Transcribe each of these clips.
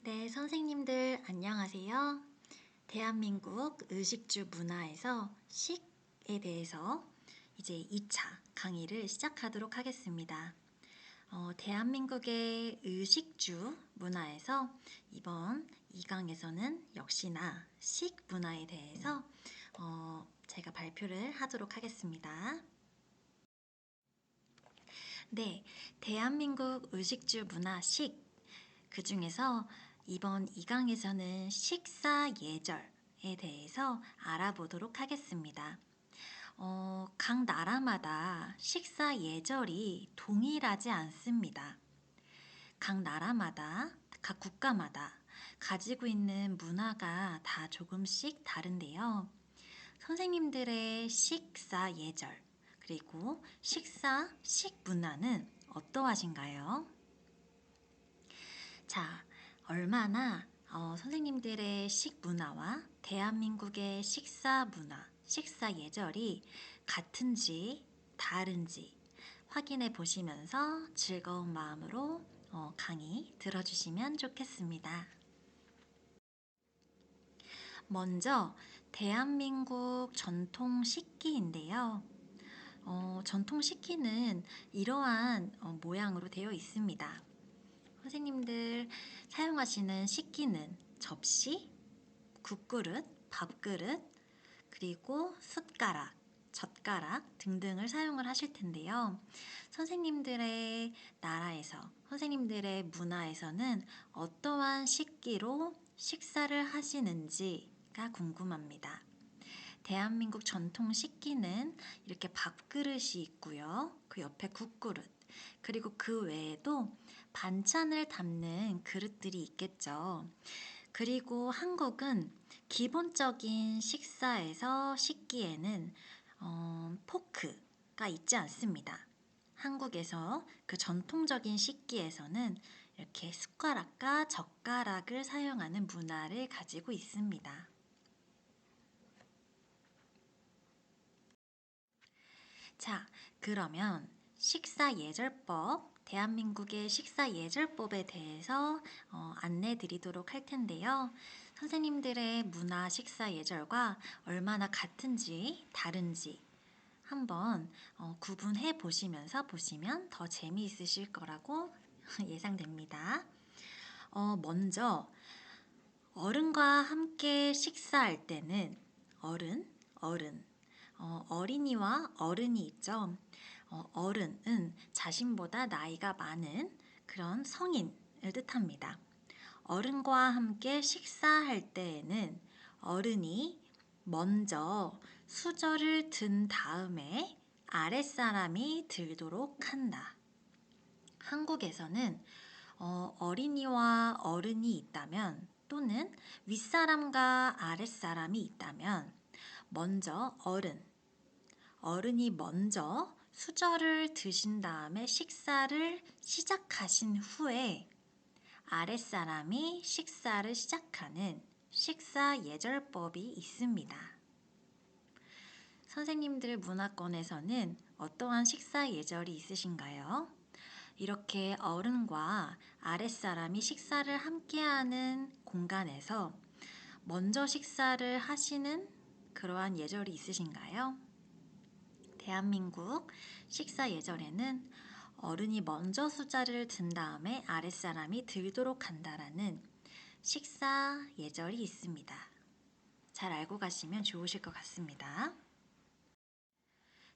네, 선생님들 안녕하세요. 대한민국 의식주 문화에서 식에 대해서 이제 2차 강의를 시작하도록 하겠습니다. 대한민국의 의식주 문화에서 이번 2강에서는 역시나 식 문화에 대해서 제가 발표를 하도록 하겠습니다. 네, 대한민국 의식주 문화 식, 그 중에서 이번 2강에서는 식사 예절에 대해서 알아보도록 하겠습니다. 각 나라마다 식사 예절이 동일하지 않습니다. 각 나라마다, 각 국가마다 가지고 있는 문화가 다 조금씩 다른데요. 선생님들의 식사 예절, 그리고 식 문화는 어떠하신가요? 자, 얼마나 선생님들의 식문화와 대한민국의 식사 문화, 식사 예절이 같은지 다른지 확인해 보시면서 즐거운 마음으로 강의 들어주시면 좋겠습니다. 먼저 대한민국 전통 식기인데요. 전통 식기는 이러한 모양으로 되어 있습니다. 선생님들 사용하시는 식기는 접시, 국그릇, 밥그릇, 그리고 숟가락, 젓가락 등등을 사용을 하실 텐데요. 선생님들의 나라에서, 선생님들의 문화에서는 어떠한 식기로 식사를 하시는지가 궁금합니다. 대한민국 전통 식기는 이렇게 밥그릇이 있고요. 그 옆에 국그릇, 그리고 그 외에도 반찬을 담는 그릇들이 있겠죠. 그리고 한국은 기본적인 식사에서 식기에는 포크가 있지 않습니다. 한국에서 그 전통적인 식기에서는 이렇게 숟가락과 젓가락을 사용하는 문화를 가지고 있습니다. 자, 그러면 식사 예절법, 대한민국의 식사 예절법에 대해서 안내 드리도록 할 텐데요. 선생님들의 문화 식사 예절과 얼마나 같은지 다른지 한번 구분해 보시면서 보시면 더 재미있으실 거라고 예상됩니다. 먼저 어른과 함께 식사할 때는 어른, 어린이와 어른이 있죠. 어른은 자신보다 나이가 많은 그런 성인을 뜻합니다. 어른과 함께 식사할 때에는 어른이 먼저 수저를 든 다음에 아랫사람이 들도록 한다. 한국에서는 어린이와 어른이 있다면 또는 윗사람과 아랫사람이 있다면 먼저 어른이 먼저 수저를 드신 다음에 식사를 시작하신 후에 아랫사람이 식사를 시작하는 식사 예절법이 있습니다. 선생님들 문화권에서는 어떠한 식사 예절이 있으신가요? 이렇게 어른과 아랫사람이 식사를 함께하는 공간에서 먼저 식사를 하시는 그러한 예절이 있으신가요? 대한민국 식사 예절에는 어른이 먼저 수저를 든 다음에 아랫사람이 들도록 한다라는 식사 예절이 있습니다. 잘 알고 가시면 좋으실 것 같습니다.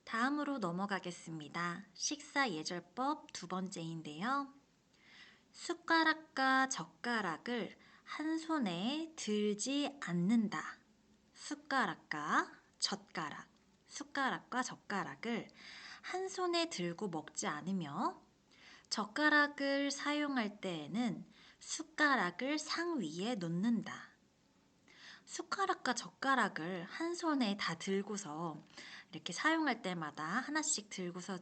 다음으로 넘어가겠습니다. 식사 예절법 두 번째인데요. 숟가락과 젓가락을 한 손에 들지 않는다. 숟가락과 젓가락을 한 손에 들고 먹지 않으며 젓가락을 사용할 때에는 숟가락을 상 위에 놓는다. 숟가락과 젓가락을 한 손에 다 들고서 이렇게 사용할 때마다 하나씩 들고서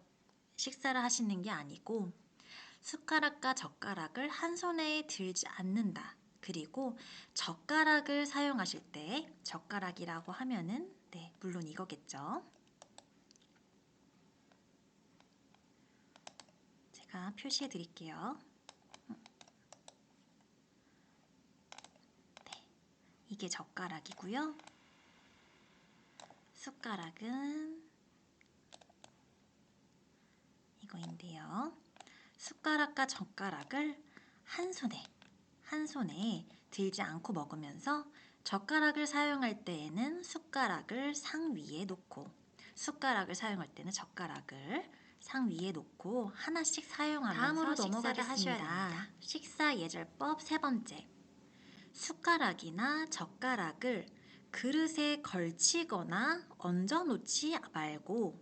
식사를 하시는 게 아니고 숟가락과 젓가락을 한 손에 들지 않는다. 그리고 젓가락을 사용하실 때 젓가락이라고 하면은 물론 이거겠죠. 제가 표시해 드릴게요. 이게 젓가락이고요. 숟가락은 이거인데요. 숟가락과 젓가락을 한 손에 들지 않고 먹으면서 젓가락을 사용할 때에는 숟가락을 상 위에 놓고 숟가락을 사용할 때는 젓가락을 상 위에 놓고 하나씩 사용하면서 다음으로 식사를 하셔야 넘어가겠습니다. 됩니다. 식사 예절법 세 번째. 숟가락이나 젓가락을 그릇에 걸치거나 얹어 놓지 말고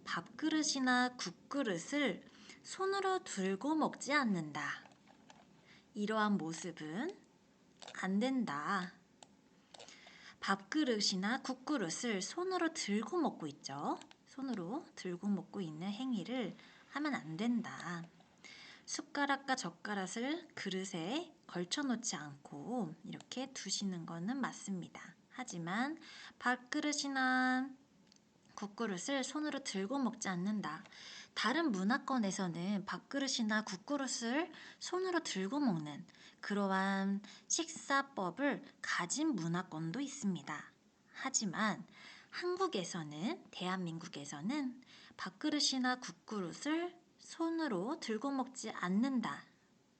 밥그릇이나 국그릇을 손으로 들고 먹지 않는다. 이러한 모습은 안 된다. 밥그릇이나 국그릇을 손으로 들고 먹고 있죠. 손으로 들고 먹고 있는 행위를 하면 안 된다. 숟가락과 젓가락을 그릇에 걸쳐 놓지 않고 이렇게 두시는 것은 맞습니다. 하지만 밥그릇이나 국그릇을 손으로 들고 먹지 않는다. 다른 문화권에서는 밥그릇이나 국그릇을 손으로 들고 먹는 그러한 식사법을 가진 문화권도 있습니다. 하지만 한국에서는, 대한민국에서는 밥그릇이나 국그릇을 손으로 들고 먹지 않는다.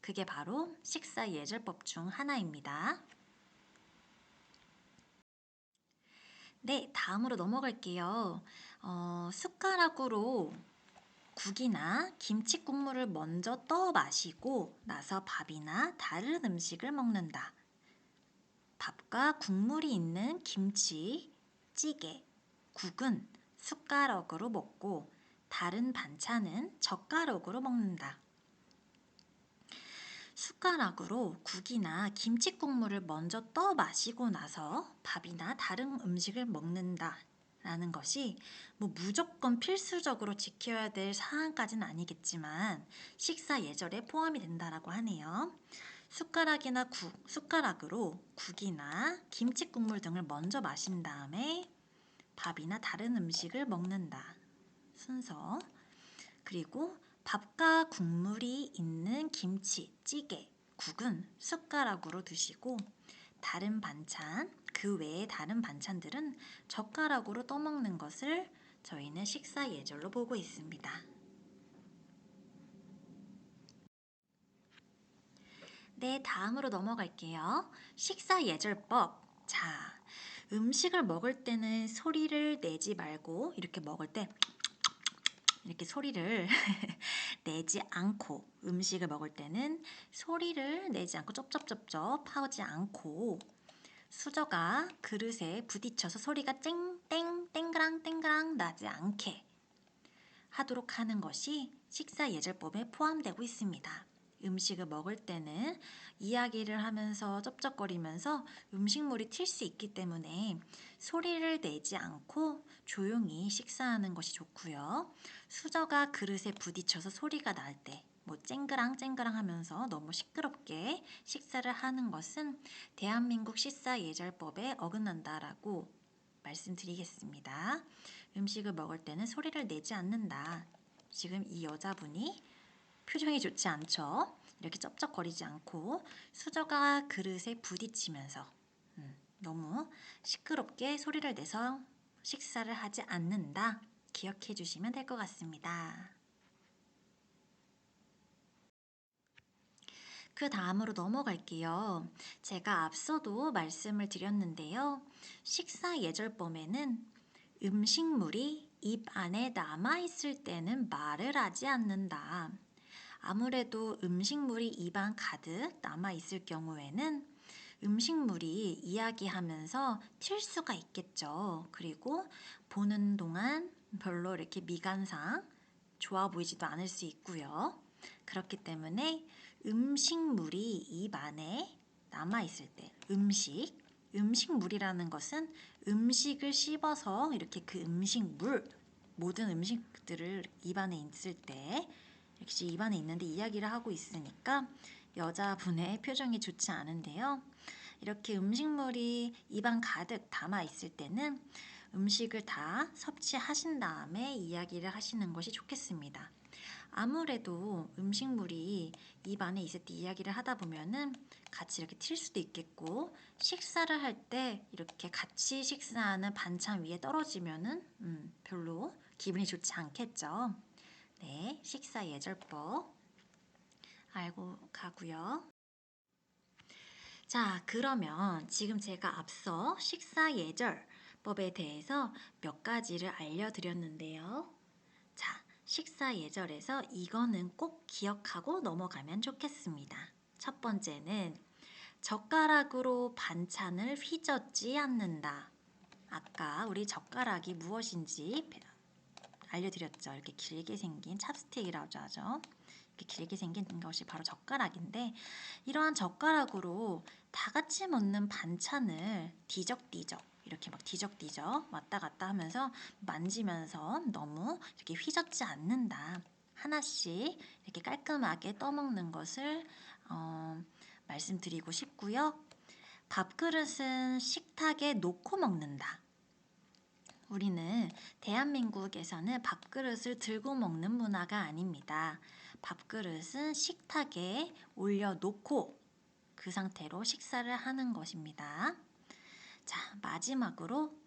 그게 바로 식사 예절법 중 하나입니다. 네, 다음으로 넘어갈게요. 숟가락으로 국이나 김치 국물을 먼저 떠 마시고 나서 밥이나 다른 음식을 먹는다. 밥과 국물이 있는 김치, 찌개, 국은 숟가락으로 먹고 다른 반찬은 젓가락으로 먹는다. 숟가락으로 국이나 김치 국물을 먼저 떠 마시고 나서 밥이나 다른 음식을 먹는다. 라는 것이 무조건 필수적으로 지켜야 될 사항까지는 아니겠지만 식사 예절에 포함이 된다라고 하네요. 숟가락으로 국이나 김치 국물 등을 먼저 마신 다음에 밥이나 다른 음식을 먹는다. 순서. 그리고 밥과 국물이 있는 김치, 찌개, 국은 숟가락으로 드시고 다른 반찬, 그 외에 다른 반찬들은 젓가락으로 떠먹는 것을 저희는 식사 예절로 보고 있습니다. 네, 다음으로 넘어갈게요. 식사 예절법. 자, 음식을 먹을 때는 소리를 내지 말고 이렇게 먹을 때 이렇게 소리를 내지 않고 음식을 먹을 때는 소리를 내지 않고 쩝쩝쩝쩝 하지 않고 수저가 그릇에 부딪혀서 소리가 쨍땡 땡그랑 땡그랑 나지 않게 하도록 하는 것이 식사 예절법에 포함되고 있습니다. 음식을 먹을 때는 이야기를 하면서 쩝쩝거리면서 음식물이 튈 수 있기 때문에 소리를 내지 않고 조용히 식사하는 것이 좋고요. 수저가 그릇에 부딪혀서 소리가 날 때 쨍그랑 쨍그랑 하면서 너무 시끄럽게 식사를 하는 것은 대한민국 식사 예절법에 어긋난다라고 말씀드리겠습니다. 음식을 먹을 때는 소리를 내지 않는다. 지금 이 여자분이 표정이 좋지 않죠? 이렇게 쩝쩝거리지 않고 수저가 그릇에 부딪히면서 너무 시끄럽게 소리를 내서 식사를 하지 않는다. 기억해 주시면 될 것 같습니다. 그 다음으로 넘어갈게요. 제가 앞서도 말씀을 드렸는데요. 식사 예절법에는 음식물이 입 안에 남아있을 때는 말을 하지 않는다. 아무래도 음식물이 입안 가득 남아있을 경우에는 음식물이 이야기하면서 튈 수가 있겠죠. 그리고 보는 동안 별로 이렇게 미간상 좋아 보이지도 않을 수 있고요. 그렇기 때문에 음식물이 입 안에 남아있을 때 음식물이라는 것은 음식을 씹어서 이렇게 그 음식물 모든 음식들을 입안에 있을 때 이렇게 입안에 있는데 이야기를 하고 있으니까 여자분의 표정이 좋지 않은데요. 이렇게 음식물이 입안 가득 담아 있을 때는 음식을 다 섭취하신 다음에 이야기를 하시는 것이 좋겠습니다. 아무래도 음식물이 입 안에 있을 때 이야기를 하다 보면은 같이 이렇게 튈 수도 있겠고, 식사를 할 때 이렇게 같이 식사하는 반찬 위에 떨어지면은 별로 기분이 좋지 않겠죠. 네, 식사 예절법 알고 가고요. 자, 그러면 지금 제가 앞서 식사 예절법에 대해서 몇 가지를 알려드렸는데요. 자, 식사 예절에서 이거는 꼭 기억하고 넘어가면 좋겠습니다. 첫 번째는 젓가락으로 반찬을 휘젓지 않는다. 아까 우리 젓가락이 무엇인지 알려드렸죠. 이렇게 길게 생긴 찹스틱이라고 하죠. 이렇게 길게 생긴 것이 바로 젓가락인데, 이러한 젓가락으로 다 같이 먹는 반찬을 뒤적뒤적 이렇게 막 뒤적뒤적 왔다 갔다 하면서 만지면서 너무 이렇게 휘젓지 않는다. 하나씩 이렇게 깔끔하게 떠먹는 것을 말씀드리고 싶고요. 밥그릇은 식탁에 놓고 먹는다. 우리는 대한민국에서는 밥그릇을 들고 먹는 문화가 아닙니다. 밥그릇은 식탁에 올려놓고 그 상태로 식사를 하는 것입니다. 자, 마지막으로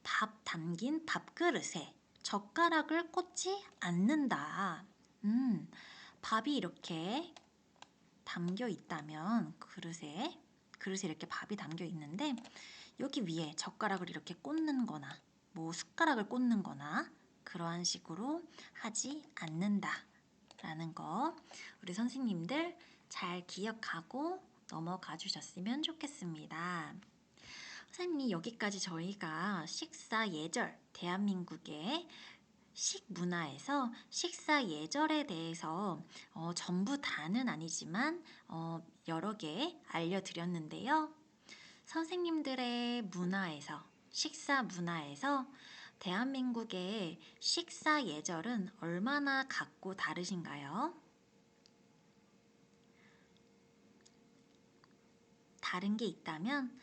밥 담긴 밥그릇에 젓가락을 꽂지 않는다. 밥이 이렇게 담겨 있다면 그릇에 이렇게 밥이 담겨 있는데 여기 위에 젓가락을 이렇게 꽂는 거나 뭐 숟가락을 꽂는 거나 그러한 식으로 하지 않는다 라는 거 우리 선생님들 잘 기억하고 넘어가 주셨으면 좋겠습니다. 선생님, 여기까지 저희가 식사 예절, 대한민국의 식문화에서 식사 예절에 대해서 전부 다는 아니지만 여러 개 알려드렸는데요. 선생님들의 문화에서, 식사 문화에서 대한민국의 식사 예절은 얼마나 같고 다르신가요? 다른 게 있다면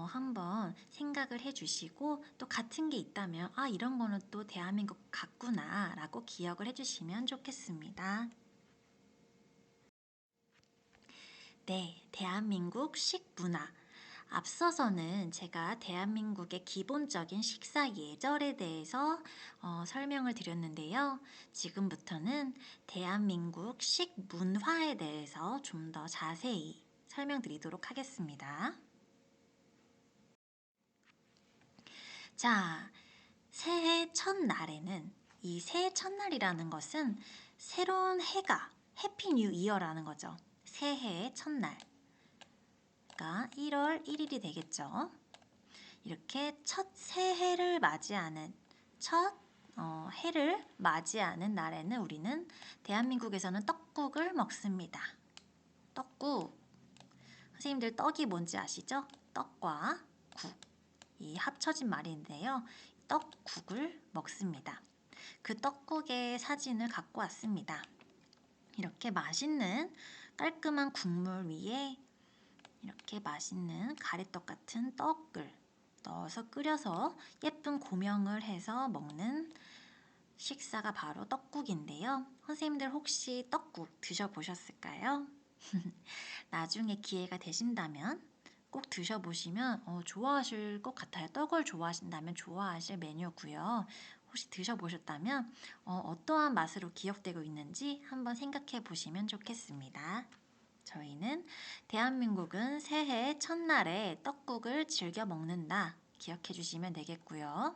한번 생각을 해주시고, 또 같은 게 있다면 이런 거는 또 대한민국 같구나 라고 기억을 해주시면 좋겠습니다. 네, 대한민국 식문화. 앞서서는 제가 대한민국의 기본적인 식사 예절에 대해서 설명을 드렸는데요. 지금부터는 대한민국 식문화에 대해서 좀 더 자세히 설명드리도록 하겠습니다. 자, 새해 첫날에는 이 새해 첫날이라는 것은 새로운 해가 해피 뉴 이어라는 거죠. 새해의 첫날. 그러니까 1월 1일이 되겠죠. 이렇게 첫 새해를 맞이하는 첫 해를 맞이하는 날에는 우리는 대한민국에서는 떡국을 먹습니다. 떡국. 선생님들 떡이 뭔지 아시죠? 떡과 국. 이 합쳐진 말인데요. 떡국을 먹습니다. 그 떡국의 사진을 갖고 왔습니다. 이렇게 맛있는 깔끔한 국물 위에 이렇게 맛있는 가래떡 같은 떡을 넣어서 끓여서 예쁜 고명을 해서 먹는 식사가 바로 떡국인데요. 선생님들 혹시 떡국 드셔보셨을까요? 나중에 기회가 되신다면 꼭 드셔보시면 좋아하실 것 같아요. 떡을 좋아하신다면 좋아하실 메뉴고요. 혹시 드셔보셨다면 어떠한 맛으로 기억되고 있는지 한번 생각해 보시면 좋겠습니다. 저희는 대한민국은 새해 첫날에 떡국을 즐겨 먹는다. 기억해 주시면 되겠고요.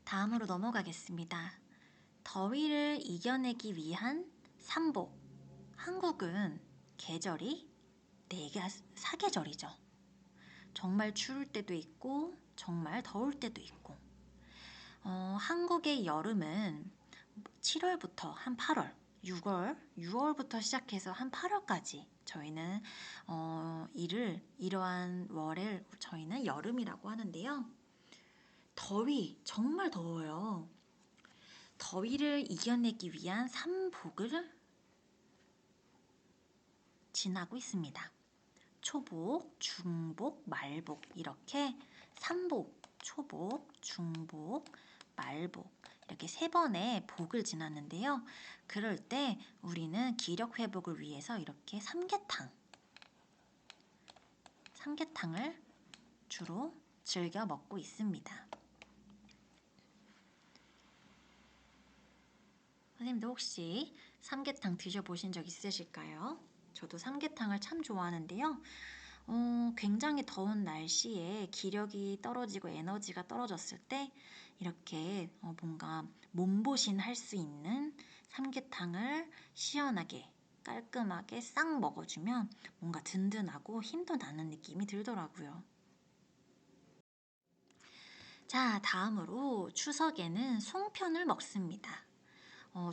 다음으로 넘어가겠습니다. 더위를 이겨내기 위한 삼복. 한국은 계절이 4개, 사계절이죠. 정말 추울 때도 있고 정말 더울 때도 있고 한국의 여름은 7월부터 한 8월, 6월부터 시작해서 한 8월까지 저희는 이러한 월을 저희는 여름이라고 하는데요. 정말 더워요. 더위를 이겨내기 위한 삼복을 지나고 있습니다. 초복, 중복, 말복 이렇게 삼복, 초복, 중복, 말복 이렇게 3번의 복을 지났는데요. 그럴 때 우리는 기력 회복을 위해서 이렇게 삼계탕을 주로 즐겨 먹고 있습니다. 선생님도 혹시 삼계탕 드셔보신 적 있으실까요? 저도 삼계탕을 참 좋아하는데요. 굉장히 더운 날씨에 기력이 떨어지고 에너지가 떨어졌을 때 이렇게 뭔가 몸보신 할 수 있는 삼계탕을 시원하게 깔끔하게 싹 먹어주면 뭔가 든든하고 힘도 나는 느낌이 들더라고요. 자, 다음으로 추석에는 송편을 먹습니다.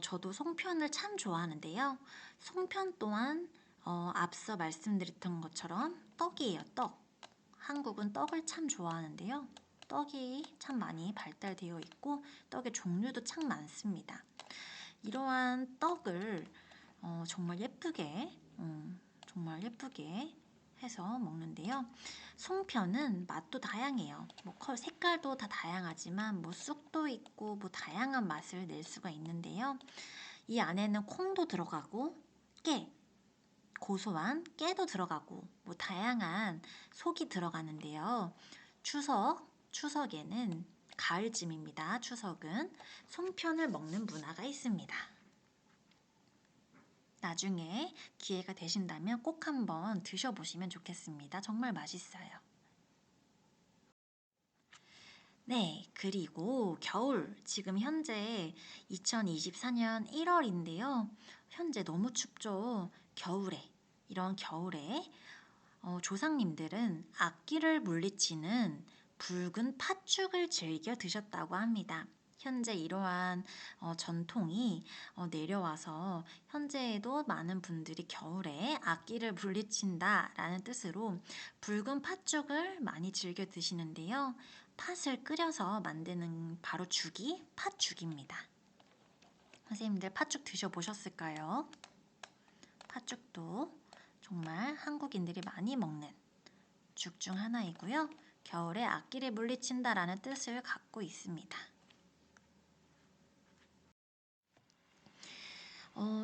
저도 송편을 참 좋아하는데요. 송편 또한 앞서 말씀드렸던 것처럼 떡이에요, 떡. 한국은 떡을 참 좋아하는데요. 떡이 참 많이 발달되어 있고 떡의 종류도 참 많습니다. 이러한 떡을 정말 예쁘게 해서 먹는데요. 송편은 맛도 다양해요. 뭐 색깔도 다 다양하지만 뭐 쑥도 있고 뭐 다양한 맛을 낼 수가 있는데요. 이 안에는 콩도 들어가고 고소한 깨도 들어가고 뭐 다양한 속이 들어가는데요. 추석에는 가을쯤입니다. 추석은 송편을 먹는 문화가 있습니다. 나중에 기회가 되신다면 꼭 한번 드셔보시면 좋겠습니다. 정말 맛있어요. 네, 그리고 겨울, 지금 현재 2024년 1월인데요. 현재 너무 춥죠. 이런 겨울에 조상님들은 악귀를 물리치는 붉은 팥죽을 즐겨 드셨다고 합니다. 현재 이러한 전통이 내려와서 현재에도 많은 분들이 겨울에 악귀를 물리친다라는 뜻으로 붉은 팥죽을 많이 즐겨 드시는데요. 팥을 끓여서 만드는 바로 죽이 팥죽입니다. 선생님들 팥죽 드셔보셨을까요? 팥죽도 정말 한국인들이 많이 먹는 죽 중 하나이고요. 겨울에 악기를 물리친다라는 뜻을 갖고 있습니다.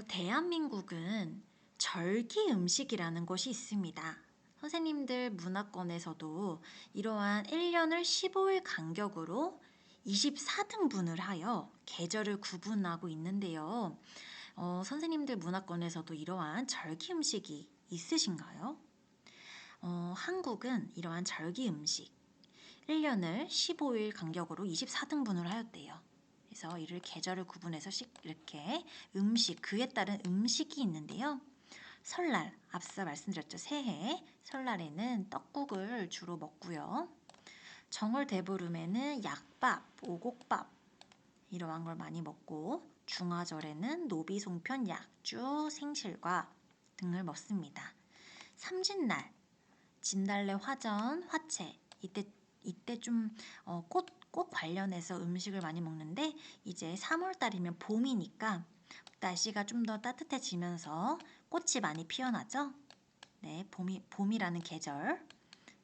대한민국은 절기 음식이라는 것이 있습니다. 선생님들 문화권에서도 이러한 1년을 15일 간격으로 24등분을 하여 계절을 구분하고 있는데요. 선생님들 문화권에서도 이러한 절기 음식이 있으신가요? 한국은 이러한 절기 음식 1년을 15일 간격으로 24등분을 하였대요. 그래서 이를 계절을 구분해서 이렇게 그에 따른 음식이 있는데요. 설날, 앞서 말씀드렸죠. 새해, 설날에는 떡국을 주로 먹고요. 정월대보름에는 약밥, 오곡밥 이러한 걸 많이 먹고 중화절에는 노비, 송편, 약주, 생실과 등을 먹습니다. 삼진날, 진달래, 화전, 화채 이때 좀 꽃 관련해서 음식을 많이 먹는데 이제 3월달이면 봄이니까 날씨가 좀 더 따뜻해지면서 꽃이 많이 피어나죠. 네, 봄이라는 계절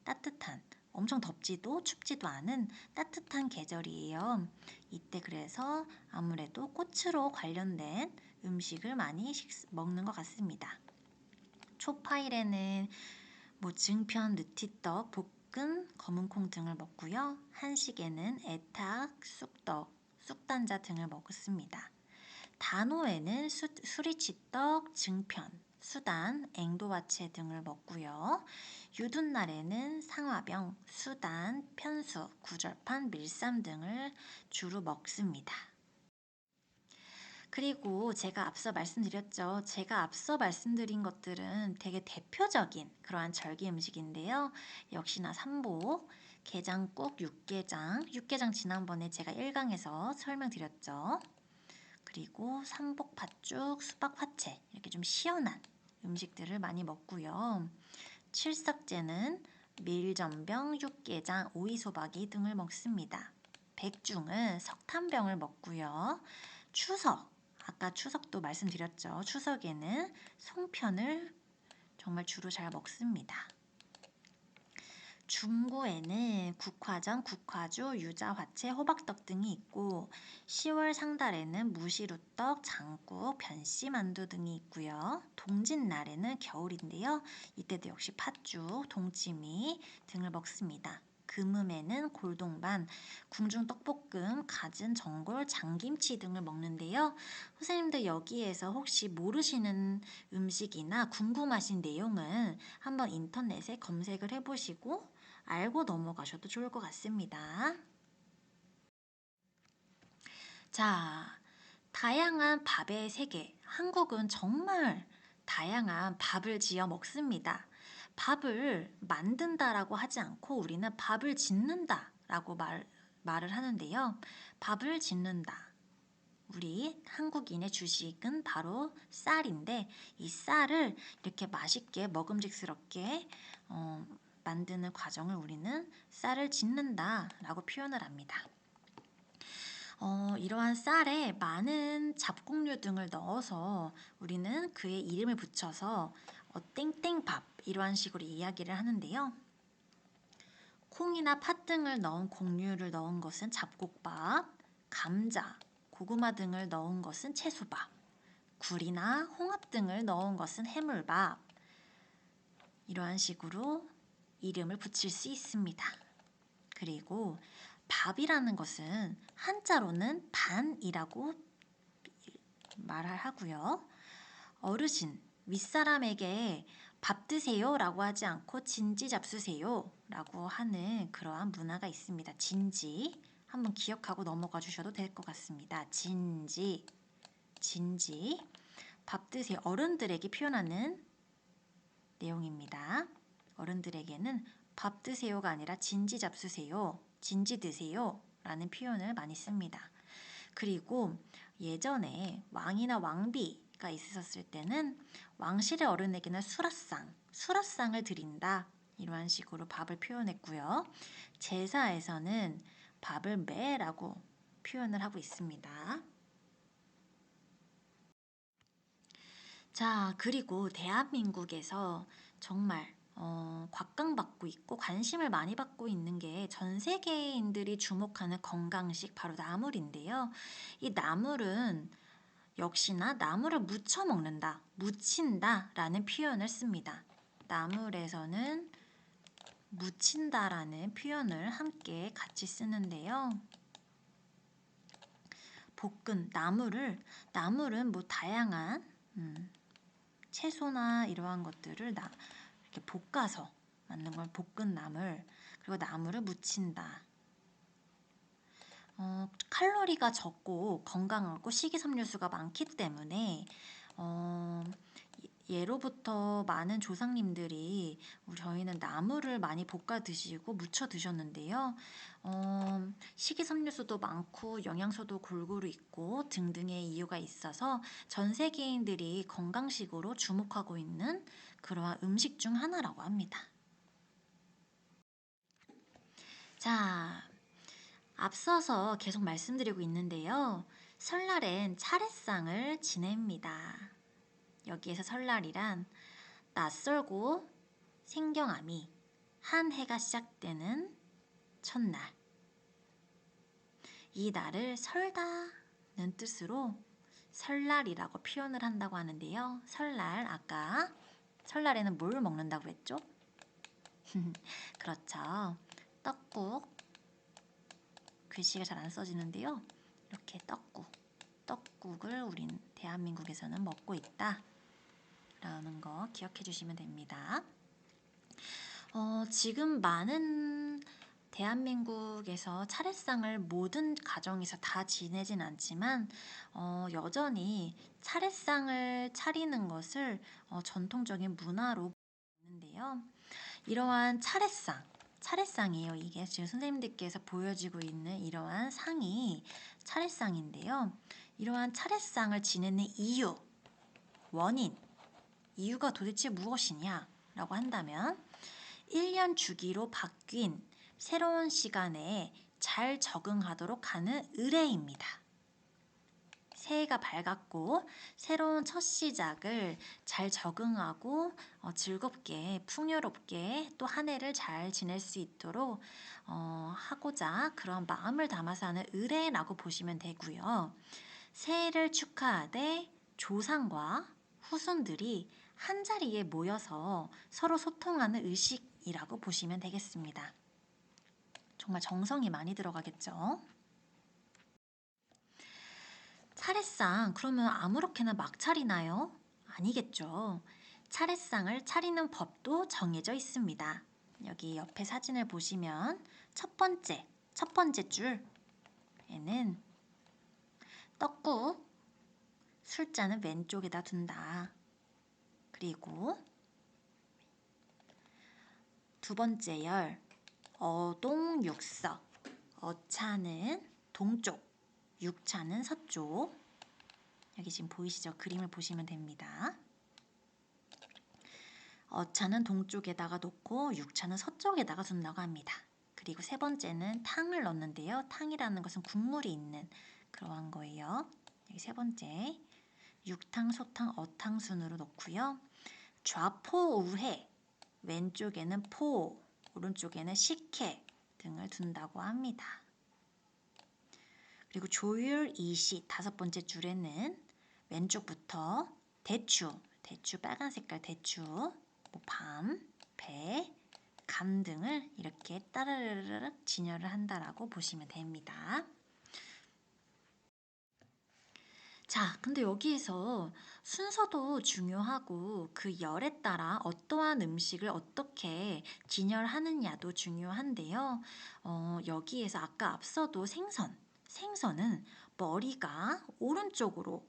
따뜻한 엄청 덥지도 춥지도 않은 따뜻한 계절이에요. 이때 그래서 아무래도 꽃으로 관련된 음식을 많이 먹는 것 같습니다. 초파일에는 뭐 증편, 느티떡, 볶은 검은콩 등을 먹고요. 한식에는 애탁, 쑥떡, 쑥단자 등을 먹습니다. 단오에는 수리치떡, 증편, 수단, 앵도화채 등을 먹고요. 유둔날에는 상화병, 수단, 편수, 구절판, 밀쌈 등을 주로 먹습니다. 그리고 제가 앞서 말씀드렸죠. 제가 앞서 말씀드린 것들은 되게 대표적인 그러한 절기 음식인데요. 역시나 삼복, 게장국, 육개장 지난번에 제가 1강에서 설명드렸죠. 그리고 삼복 팥죽, 수박 화채 이렇게 좀 시원한 음식들을 많이 먹고요. 칠석제는 밀전병, 육개장, 오이소박이 등을 먹습니다. 백중은 석탄병을 먹고요. 아까 추석도 말씀드렸죠. 추석에는 송편을 정말 주로 잘 먹습니다. 중구에는 국화전, 국화주, 유자, 화채, 호박떡 등이 있고 10월 상달에는 무시루떡, 장국, 변씨만두 등이 있고요. 동짓날에는 겨울인데요. 이때도 역시 팥죽, 동치미 등을 먹습니다. 금음에는 골동반, 궁중떡볶음, 갖은, 전골, 장김치 등을 먹는데요. 선생님들 여기에서 혹시 모르시는 음식이나 궁금하신 내용은 한번 인터넷에 검색을 해보시고 알고 넘어가셔도 좋을 것 같습니다. 자, 다양한 밥의 세계. 한국은 정말 다양한 밥을 지어 먹습니다. 밥을 만든다라고 하지 않고 우리는 밥을 짓는다라고 말을 하는데요. 밥을 짓는다. 우리 한국인의 주식은 바로 쌀인데 이 쌀을 이렇게 맛있게 먹음직스럽게 만드는 과정을 우리는 쌀을 짓는다라고 표현을 합니다. 이러한 쌀에 많은 잡곡류 등을 넣어서 우리는 그의 이름을 붙여서 땡땡밥 이러한 식으로 이야기를 하는데요. 콩이나 팥 등을 넣은 곡류를 넣은 것은 잡곡밥, 감자, 고구마 등을 넣은 것은 채소밥, 굴이나 홍합 등을 넣은 것은 해물밥. 이러한 식으로 이름을 붙일 수 있습니다. 그리고 밥이라는 것은 한자로는 반이라고 말을 하고요. 어르신, 윗사람에게 밥 드세요 라고 하지 않고 진지 잡수세요 라고 하는 그러한 문화가 있습니다. 진지, 한번 기억하고 넘어가 주셔도 될 것 같습니다. 진지, 밥 드세요. 어른들에게 표현하는 내용입니다. 어른들에게는 밥 드세요가 아니라 진지 잡수세요, 진지 드세요 라는 표현을 많이 씁니다. 그리고 예전에 왕이나 왕비가 있었을 때는 왕실의 어른에게는 수라상을 드린다 이러한 식으로 밥을 표현했고요. 제사에서는 밥을 매라고 표현을 하고 있습니다. 자, 그리고 대한민국에서 정말 곽강받고 있고 관심을 많이 받고 있는 게 전 세계인들이 주목하는 건강식 바로 나물인데요. 이 나물은 역시나 나물을 무쳐 먹는다, 무친다 라는 표현을 씁니다. 나물에서는 무친다라는 표현을 함께 같이 쓰는데요. 나물은 뭐 다양한 채소나 이러한 것들을 이렇게 볶아서 만든 걸 볶은 나물, 그리고 나물을 무친다. 칼로리가 적고 건강하고 식이섬유수가 많기 때문에 예로부터 많은 조상님들이 저희는 나물을 많이 볶아 드시고 무쳐 드셨는데요. 식이섬유수도 많고 영양소도 골고루 있고 등등의 이유가 있어서 전 세계인들이 건강식으로 주목하고 있는 그러한 음식 중 하나라고 합니다. 자, 앞서서 계속 말씀드리고 있는데요. 설날엔 차례상을 지냅니다. 여기에서 설날이란 낯설고 생경함이 한 해가 시작되는 첫날. 이 날을 설다는 뜻으로 설날이라고 표현을 한다고 하는데요. 아까 설날에는 뭘 먹는다고 했죠? 그렇죠. 떡국. 글씨가 잘 안 써지는데요. 이렇게 떡국을 우린 대한민국에서는 먹고 있다 라는 거 기억해 주시면 됩니다. 지금 많은 대한민국에서 차례상을 모든 가정에서 다 지내진 않지만 여전히 차례상을 차리는 것을 전통적인 문화로 보는데요. 이러한 차례상이에요. 이게 지금 선생님들께서 보여지고 있는 이러한 상이 차례상인데요. 이러한 차례상을 지내는 이유가 도대체 무엇이냐 라고 한다면 1년 주기로 바뀐 새로운 시간에 잘 적응하도록 하는 의례입니다. 새해가 밝았고 새로운 첫 시작을 잘 적응하고 즐겁게 풍요롭게 또 한 해를 잘 지낼 수 있도록 하고자 그런 마음을 담아서 하는 의례라고 보시면 되고요. 새해를 축하하되 조상과 후손들이 한자리에 모여서 서로 소통하는 의식이라고 보시면 되겠습니다. 정말 정성이 많이 들어가겠죠. 차례상 그러면 아무렇게나 막 차리나요? 아니겠죠. 차례상을 차리는 법도 정해져 있습니다. 여기 옆에 사진을 보시면 첫 번째 줄에는 떡국, 술잔은 왼쪽에다 둔다. 그리고 두 번째 열, 어동육석, 어차는 동쪽, 육차는 서쪽. 여기 지금 보이시죠? 그림을 보시면 됩니다. 어차는 동쪽에다가 놓고 육차는 서쪽에다가 둔다고 합니다. 그리고 세 번째는 탕을 넣는데요. 탕이라는 것은 국물이 있는 그러한 거예요. 여기 세 번째, 육탕, 소탕, 어탕 순으로 놓고요. 좌포우해, 왼쪽에는 포, 오른쪽에는 식혜 등을 둔다고 합니다. 그리고 조율 이시 다섯 번째 줄에는 왼쪽부터 대추 빨간 색깔 대추, 뭐 밤, 배, 감 등을 이렇게 따르르륵 진열을 한다라고 보시면 됩니다. 자, 근데 여기에서 순서도 중요하고 그 열에 따라 어떠한 음식을 어떻게 진열하느냐도 중요한데요. 여기에서 아까 앞서도 생선은 머리가 오른쪽으로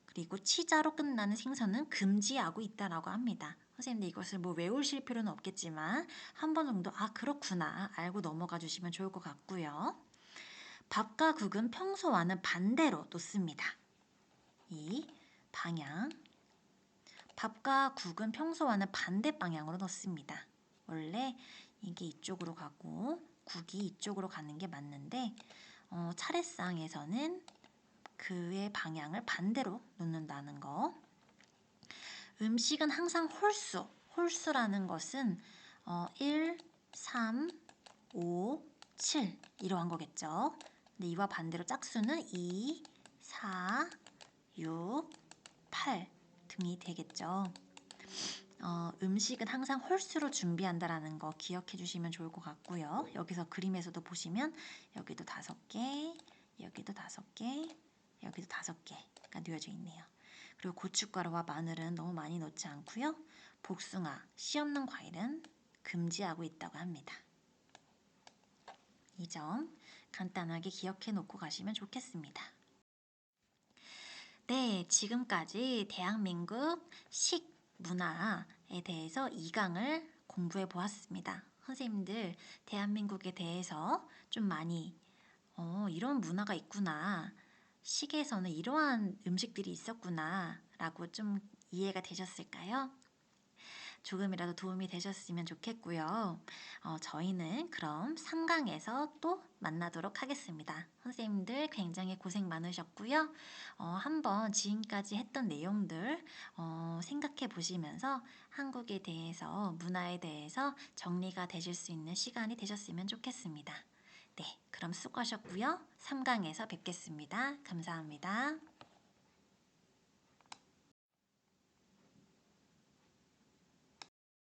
그리고 치자로 끝나는 생선은 금지하고 있다라고 합니다. 선생님들 이것을 뭐 외우실 필요는 없겠지만 한 번 정도 그렇구나 알고 넘어가 주시면 좋을 것 같고요. 밥과 국은 평소와는 반대로 놓습니다. 이 방향, 밥과 국은 평소와는 반대 방향으로 넣습니다. 원래 이게 이쪽으로 가고 국이 이쪽으로 가는 게 맞는데 차례상에서는 그의 방향을 반대로 놓는다는 거. 음식은 항상 홀수라는 것은 1, 3, 5, 7 이러한 거겠죠. 근데 이와 반대로 짝수는 2, 4, 6, 8 등이 되겠죠. 음식은 항상 홀수로 준비한다라는 거 기억해 주시면 좋을 것 같고요. 여기서 그림에서도 보시면 여기도 5개, 여기도 5개, 여기도 5개가 놓여져 있네요. 그리고 고춧가루와 마늘은 너무 많이 넣지 않고요. 복숭아, 씨 없는 과일은 금지하고 있다고 합니다. 이 점 간단하게 기억해 놓고 가시면 좋겠습니다. 네, 지금까지 대한민국 식문화에 대해서 2강을 공부해 보았습니다. 선생님들 대한민국에 대해서 좀 많이 이런 문화가 있구나, 식에서는 이러한 음식들이 있었구나 라고 좀 이해가 되셨을까요? 조금이라도 도움이 되셨으면 좋겠고요. 저희는 그럼 3강에서 또 만나도록 하겠습니다. 선생님들 굉장히 고생 많으셨고요. 한번 지금까지 했던 내용들 생각해 보시면서 한국에 대해서, 문화에 대해서 정리가 되실 수 있는 시간이 되셨으면 좋겠습니다. 네, 그럼 수고하셨고요. 3강에서 뵙겠습니다. 감사합니다.